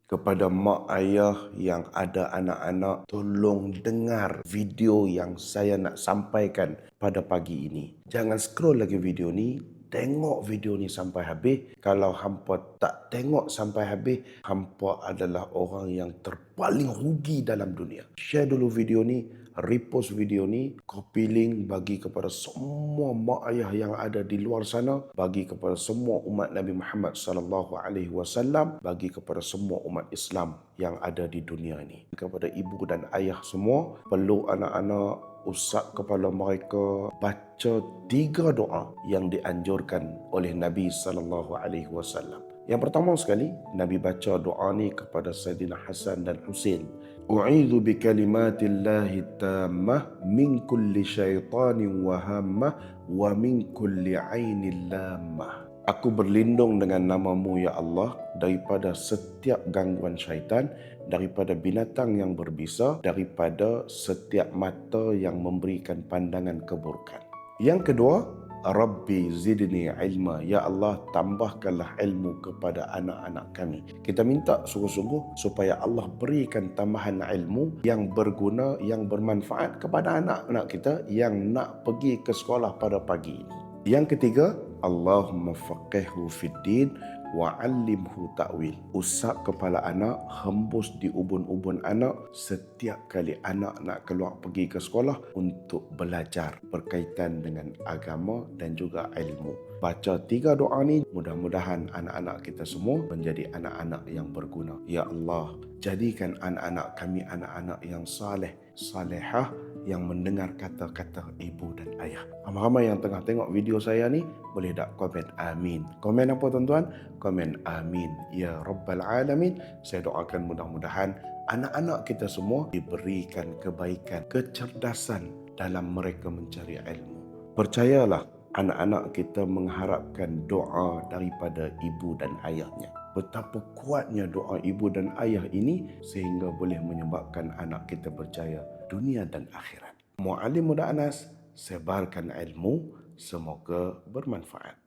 Kepada mak ayah yang ada anak-anak, tolong dengar video yang saya nak sampaikan pada pagi ini. Jangan scroll lagi video ni, tengok video ni sampai habis. Kalau hampa tak tengok sampai habis, hampa adalah orang yang terpaling rugi dalam dunia. Share dulu video ni, repost video ni, copy link bagi kepada semua mak ayah yang ada di luar sana, bagi kepada semua umat Nabi Muhammad sallallahu alaihi wasallam, bagi kepada semua umat Islam yang ada di dunia ini. Kepada ibu dan ayah semua, peluk anak-anak, usap kepala mereka, baca 3 doa yang dianjurkan oleh Nabi sallallahu alaihi wasallam. Yang pertama sekali, Nabi baca doa ni kepada Sayyidina Hasan dan Husain. U'idzu bikalimatillahi tammah min kulli syaitanin wa hammah wa min kulli ainin lammah. Aku berlindung dengan namamu ya Allah daripada setiap gangguan syaitan, daripada binatang yang berbisa, daripada setiap mata yang memberikan pandangan keburukan. Yang kedua, Rabbi zidni ilma. Ya Allah, tambahkanlah ilmu kepada anak-anak kami. Kita minta sungguh-sungguh supaya Allah berikan tambahan ilmu yang berguna, yang bermanfaat kepada anak-anak kita yang nak pergi ke sekolah pada pagi ini. Yang ketiga, Allahumma faqihhu fid din wa 'allimhu ta'wil. Usap kepala anak, hembus di ubun-ubun anak setiap kali anak nak keluar pergi ke sekolah untuk belajar berkaitan dengan agama dan juga ilmu. Baca 3 doa ni, mudah-mudahan anak-anak kita semua menjadi anak-anak yang berguna. Ya Allah, jadikan anak-anak kami anak-anak yang saleh, salehah, yang mendengar kata-kata ibu dan ayah. Ramai-ramai yang tengah tengok video saya ni, boleh tak komen amin? Komen apa tuan-tuan? Komen amin. Ya Rabbal Alamin. Saya doakan mudah-mudahan anak-anak kita semua diberikan kebaikan, kecerdasan dalam mereka mencari ilmu. Percayalah, anak-anak kita mengharapkan doa daripada ibu dan ayahnya. Betapa kuatnya doa ibu dan ayah ini sehingga boleh menyebabkan anak kita berjaya dunia dan akhirat. Mu'alim Muda Anas, sebarkan ilmu, semoga bermanfaat.